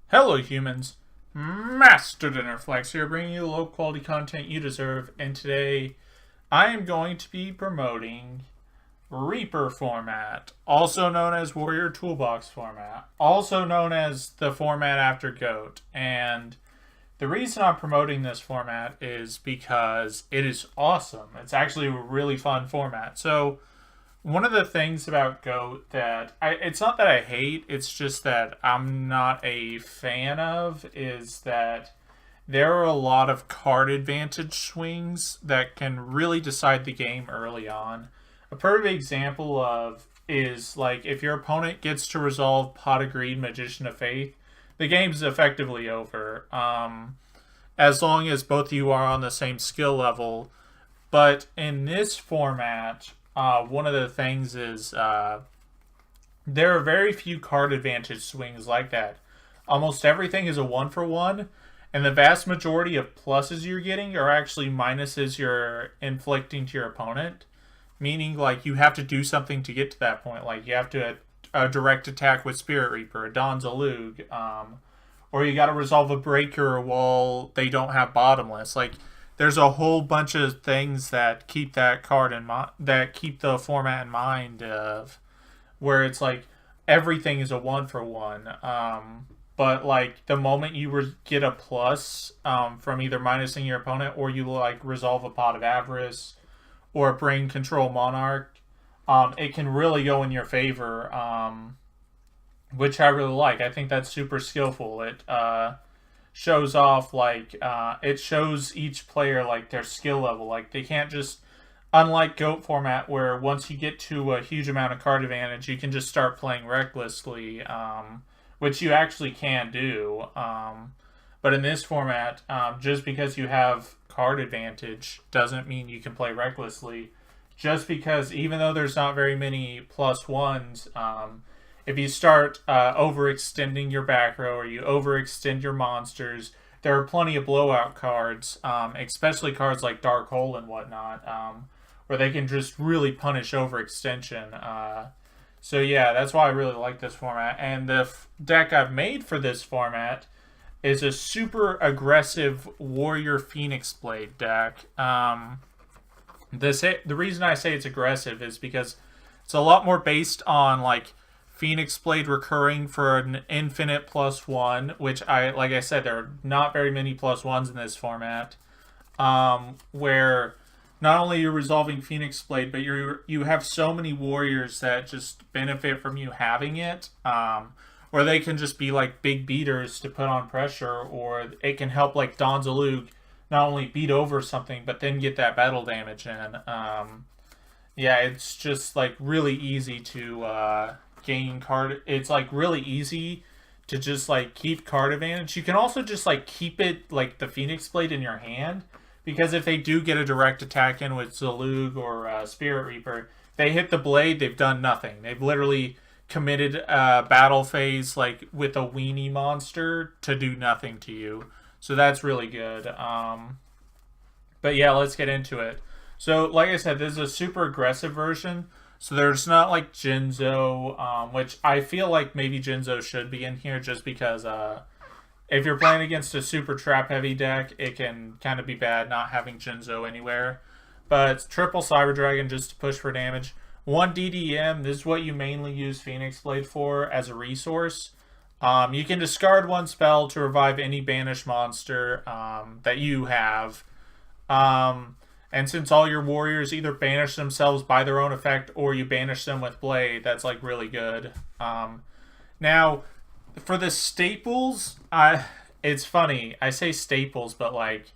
Hello humans, Master Dinnerflex here bringing you the low quality content you deserve, and today I am going to be promoting Reaper format, also known as Warrior Toolbox format, also known as the format after GOAT. And the reason I'm promoting this format is because it is awesome. It's actually a really fun format. So one of the things about GOAT it's not that I hate, it's just that I'm not a fan of, is that there are a lot of card advantage swings that can really decide the game early on. A perfect example of is like if your opponent gets to resolve Pot of Greed, Magician of Faith, the game's effectively over. As long as both of you are on the same skill level. But in this format, one of the things is there are very few card advantage swings like that. Almost everything is a one for one, and the vast majority of pluses you're getting are actually minuses you're inflicting to your opponent. Meaning, like, you have to do something to get to that point. Like, you have to direct attack with Spirit Reaper, a Donzalug, or you got to resolve a breaker while they don't have bottomless. Like, there's a whole bunch of things that keep that card in mind, that keep the format in mind of where it's like everything is a one for one. But like the moment you get a plus from either minusing your opponent, or you like resolve a Pot of Avarice or bring Control Monarch, it can really go in your favor, which I really like. I think that's super skillful. It shows off like it shows each player like their skill level. Like they can't just, unlike GOAT format where once you get to a huge amount of card advantage you can just start playing recklessly, which you actually can do. But in this format, just because you have card advantage doesn't mean you can play recklessly. Just because even though there's not very many plus ones, if you start overextending your back row or you overextend your monsters, there are plenty of blowout cards, especially cards like Dark Hole and whatnot, where they can just really punish overextension. So yeah, that's why I really like this format. And the deck I've made for this format is a super aggressive Warrior Phoenix Blade deck. The reason I say it's aggressive is because it's a lot more based on like Phoenix Blade recurring for an infinite plus one, which like I said, there are not very many plus ones in this format. Where not only you're resolving Phoenix Blade, but you have so many warriors that just benefit from you having it. Or they can just be like big beaters to put on pressure, or it can help like Donzalug not only beat over something, but then get that battle damage in. Yeah, it's just like really easy to gain card. It's like really easy to just like keep card advantage. You can also just like keep it like the Phoenix Blade in your hand, because if they do get a direct attack in with Zalug or Spirit Reaper, they hit the blade, they've done nothing. They've literally committed a battle phase like with a weenie monster to do nothing to you. So that's really good. But yeah, let's get into it. So like I said, this is a super aggressive version. So there's not like Jinzo, which I feel like maybe Jinzo should be in here just because if you're playing against a super trap heavy deck, it can kind of be bad not having Jinzo anywhere. But triple Cyber Dragon just to push for damage. 1 DDM, this is what you mainly use Phoenix Blade for as a resource. You can discard one spell to revive any banished monster that you have. And since all your warriors either banish themselves by their own effect or you banish them with Blade, that's like really good. Now, for the staples, it's funny. I say staples, but like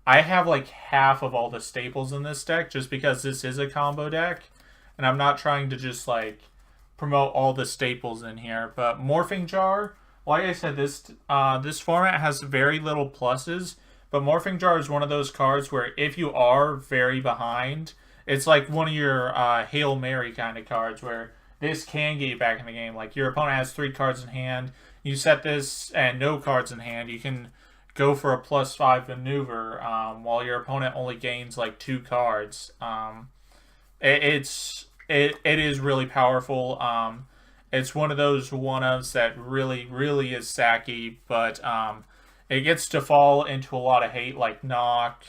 I have like half of all the staples in this deck just because this is a combo deck. And I'm not trying to just like promote all the staples in here. But Morphing Jar, like I said, this format has very little pluses. But Morphing Jar is one of those cards where if you are very behind, it's like one of your Hail Mary kind of cards where this can get you back in the game. Like your opponent has 3 cards in hand, you set this and no cards in hand, you can go for a +5 maneuver while your opponent only gains like 2 cards. It is really powerful. It's one of those one-ofs that really, really is sacky, but it gets to fall into a lot of hate, like Knock,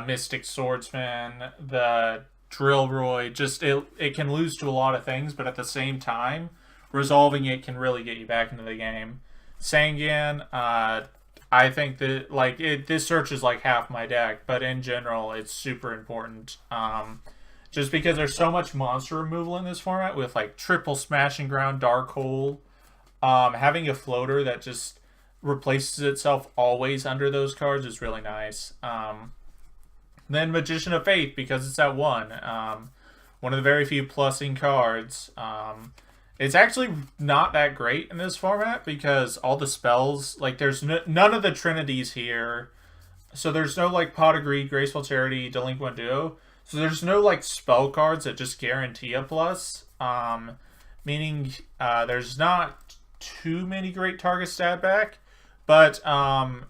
Mystic Swordsman, the Drillroy. Just it can lose to a lot of things, but at the same time, resolving it can really get you back into the game. Sangan, I think that this searches like half my deck, but in general, it's super important. Just because there's so much monster removal in this format with like triple Smashing Ground, Dark Hole, having a floater that just replaces itself always under those cards is really nice. Then Magician of Faith, because it's at 1. One of the very few plussing cards. It's actually not that great in this format because all the spells, like there's none of the Trinities here. So there's no like Pot of Greed, Graceful Charity, Delinquent Duo. So there's no like spell cards that just guarantee a plus. Meaning there's not too many great targets to add back. But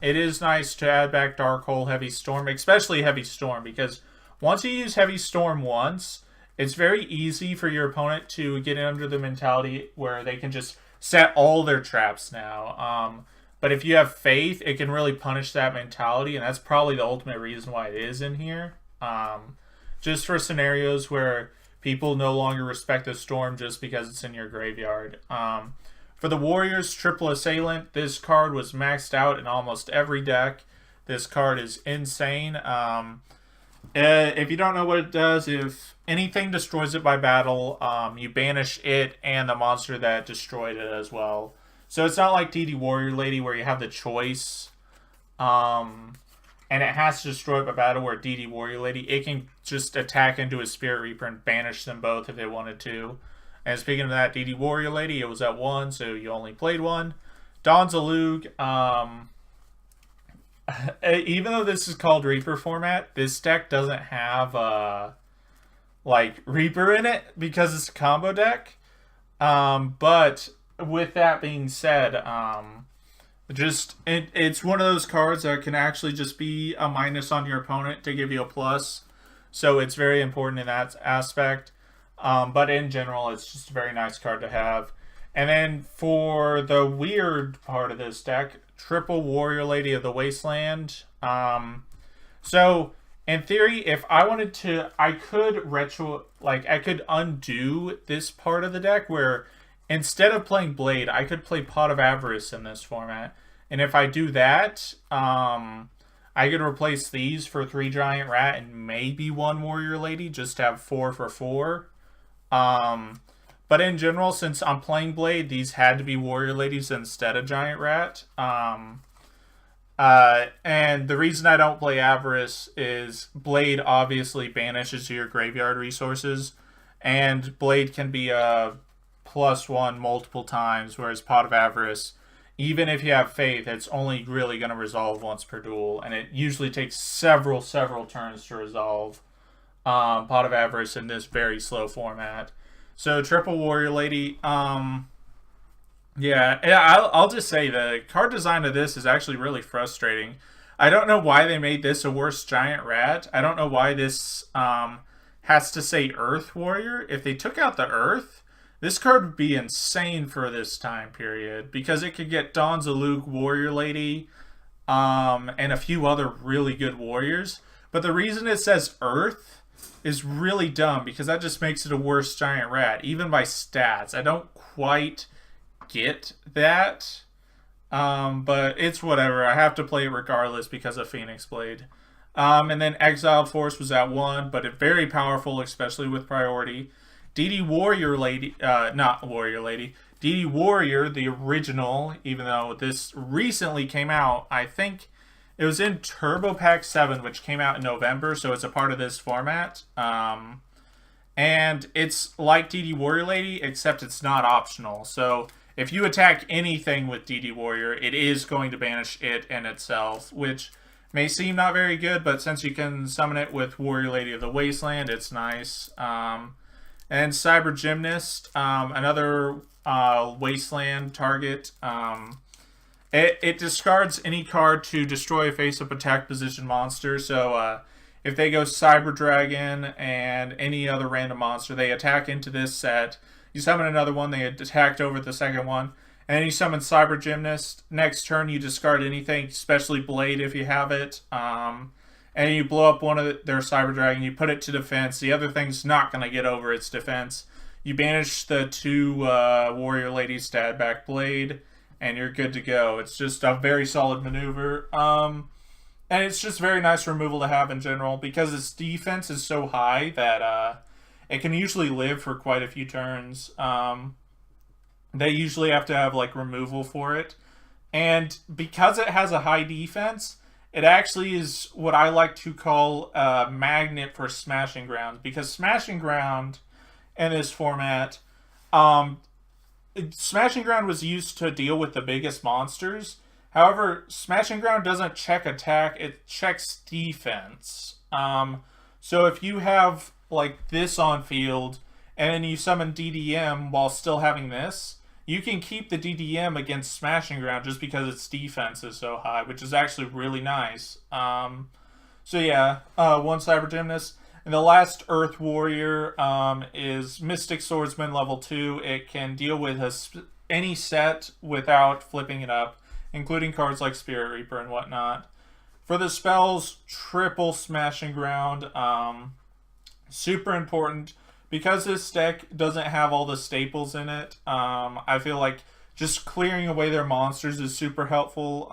it is nice to add back Dark Hole, Heavy Storm, especially Heavy Storm, because once you use Heavy Storm once, it's very easy for your opponent to get under the mentality where they can just set all their traps now. But if you have Faith, it can really punish that mentality, and that's probably the ultimate reason why it is in here. Just for scenarios where people no longer respect the Storm just because it's in your graveyard. For the Warriors, Triple Assailant, this card was maxed out in almost every deck. This card is insane. If you don't know what it does, if anything destroys it by battle, you banish it and the monster that destroyed it as well. So it's not like DD Warrior Lady where you have the choice, and it has to destroy it by battle, where DD Warrior Lady, it can just attack into a Spirit Reaper and banish them both if it wanted to. And speaking of that, DD Warrior Lady, it was at 1, so you only played 1. Dawn's Alug, even though this is called Reaper format, this deck doesn't have like Reaper in it because it's a combo deck. But with that being said, it's one of those cards that can actually just be a minus on your opponent to give you a plus. So it's very important in that aspect. But in general, it's just a very nice card to have. And then for the weird part of this deck, Triple Warrior Lady of the Wasteland. So in theory, if I wanted to, I could undo this part of the deck where instead of playing Blade, I could play Pot of Avarice in this format. And if I do that, I could replace these for 3 Giant Rat and maybe 1 Warrior Lady, just to have 4 for 4. But in general, since I'm playing Blade, these had to be Warrior Ladies instead of Giant Rat. And the reason I don't play Avarice is Blade obviously banishes your graveyard resources, and Blade can be a +1 multiple times, whereas Pot of Avarice, even if you have Faith, it's only really going to resolve once per duel, and it usually takes several turns to resolve Pot of Avarice in this very slow format. So Triple Warrior Lady, I'll just say the card design of this is actually really frustrating. I don't know why they made this a worse Giant Rat. I don't know why this has to say Earth Warrior. If they took out the Earth, this card would be insane for this time period, because it could get Dawn's Alug Warrior Lady and a few other really good warriors. But the reason it says Earth is really dumb, because that just makes it a worse Giant Rat, even by stats. I don't quite get that, but it's whatever. I have to play it regardless because of Phoenix Blade. And then Exiled Force was at 1, but it very powerful, especially with priority. DD Warrior Lady, not Warrior Lady, DD Warrior, the original, even though this recently came out, I think it was in Turbo Pack 7, which came out in November, so it's a part of this format. And it's like DD Warrior Lady, except it's not optional. So if you attack anything with DD Warrior, it is going to banish it and itself, which may seem not very good, but since you can summon it with Warrior Lady of the Wasteland, it's nice. And Cyber Gymnast, another Wasteland target. It discards any card to destroy a face-up attack position monster. So if they go Cyber Dragon and any other random monster, they attack into this set, You summon another one, they attacked over the second one. And then you summon Cyber Gymnast. Next turn, you discard anything, especially Blade if you have it. And you blow up one of their Cyber Dragon. You put it to defense. The other thing's not going to get over its defense. You banish the 2 Warrior Ladies to add back Blade, and you're good to go. It's just a very solid maneuver. And it's just very nice removal to have in general, because its defense is so high that it can usually live for quite a few turns. They usually have to have like removal for it. And because it has a high defense, it actually is what I like to call a magnet for Smashing Ground. Because Smashing Ground in this format, Smashing Ground was used to deal with the biggest monsters. However, Smashing Ground doesn't check attack, it checks defense. So if you have like this on field, and then you summon DDM while still having this, you can keep the DDM against Smashing Ground just because its defense is so high, which is actually really nice. So yeah, 1 Cyber Gymnast. And the last Earth Warrior is Mystic Swordsman level 2. It can deal with any set without flipping it up, including cards like Spirit Reaper and whatnot. For the spells, triple Smashing Ground. Super important. Because this deck doesn't have all the staples in it, I feel like just clearing away their monsters is super helpful.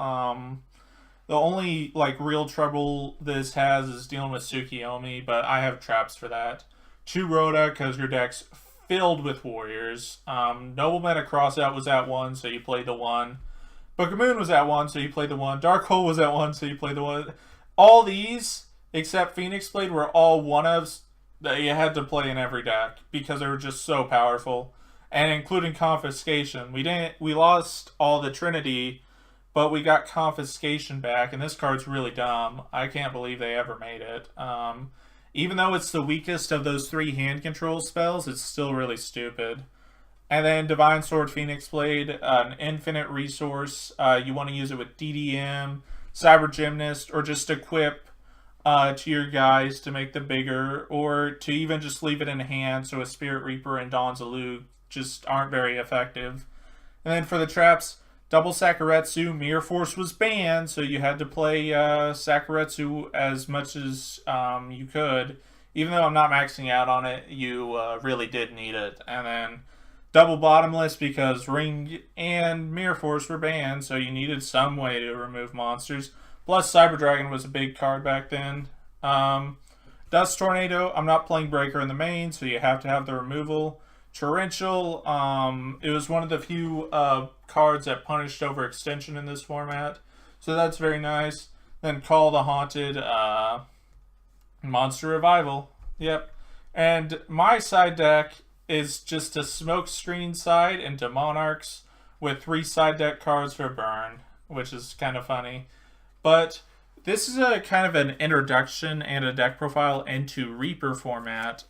The only like real trouble this has is dealing with Tsukiyomi, but I have traps for that. 2 Rhoda, because your deck's filled with warriors. Noble Meta Crossout was at 1, so you played the 1. Book of Moon was at 1, so you played the 1. Dark Hole was at 1, so you played the 1. All these, except Phoenix Blade, were all one-ofs that you had to play in every deck because they were just so powerful, and including Confiscation. We lost all the Trinity, but we got Confiscation back, and this card's really dumb. I can't believe they ever made it. Even though it's the weakest of those 3 hand control spells, it's still really stupid. And then Divine Sword, Phoenix Blade, an infinite resource. You want to use it with DDM, Cyber Gymnast, or just equip to your guys to make them bigger, or to even just leave it in hand so a Spirit Reaper and Dawn's Allude just aren't very effective. And then for the traps, double Sakuretsu. Mirror Force was banned, so you had to play Sakuretsu as much as you could. Even though I'm not maxing out on it, you really did need it. And then double Bottomless, because Ring and Mirror Force were banned, so you needed some way to remove monsters. Plus, Cyber Dragon was a big card back then. Dust Tornado, I'm not playing Breaker in the main, so you have to have the removal. Torrential, it was one of the few cards that punished over extension in this format, so that's very nice. Then Call the Haunted, Monster Revival, yep. And my side deck is just a Smokescreen side into Monarchs with 3 side deck cards for burn, which is kind of funny. But this is a kind of an introduction and a deck profile into Reaper format,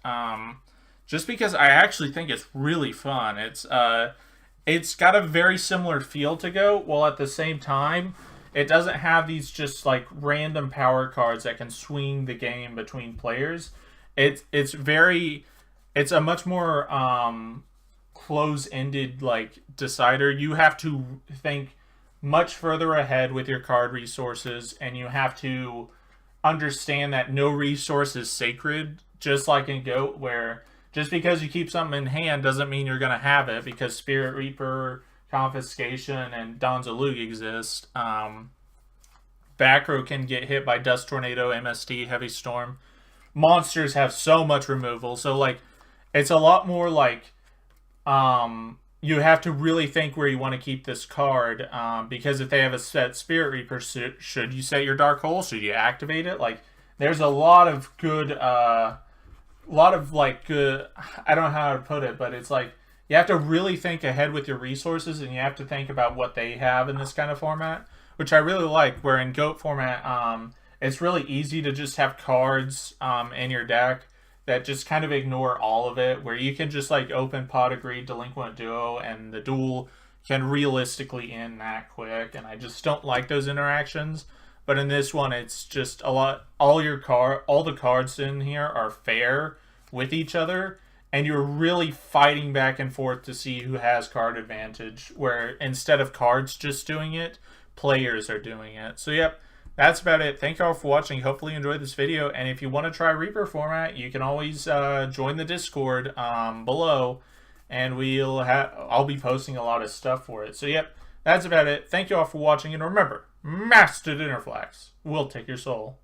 just because I actually think it's really fun. It's got a very similar feel to Go, while at the same time, it doesn't have these just like random power cards that can swing the game between players. It's a much more close-ended like decider. You have to think much further ahead with your card resources, and you have to understand that no resource is sacred, just like in GOAT, where just because you keep something in hand doesn't mean you're going to have it, because Spirit Reaper, Confiscation, and Dawn's Allude exist. Back row can get hit by Dust Tornado, MST, Heavy Storm. Monsters have so much removal, so like it's a lot more like you have to really think where you want to keep this card, because if they have a set Spirit Reaper, should you set your Dark Hole? Should you activate it? Like, there's a lot of good, good, I don't know how to put it, but it's like, you have to really think ahead with your resources, and you have to think about what they have in this kind of format, which I really like, where in GOAT format, it's really easy to just have cards in your deck that just kind of ignore all of it, where you can just like open Pot of Greed, Delinquent Duo, and the duel can realistically end that quick, and I just don't like those interactions. But in this one, it's just a lot, all the cards in here are fair with each other, and you're really fighting back and forth to see who has card advantage, where instead of cards just doing it, players are doing it. So yep, that's about it. Thank you all for watching. Hopefully you enjoyed this video, and if you want to try Reaper format, you can always join the Discord below, and I'll be posting a lot of stuff for it. So yep, that's about it. Thank you all for watching, and remember, Master Dinner Flags will take your soul.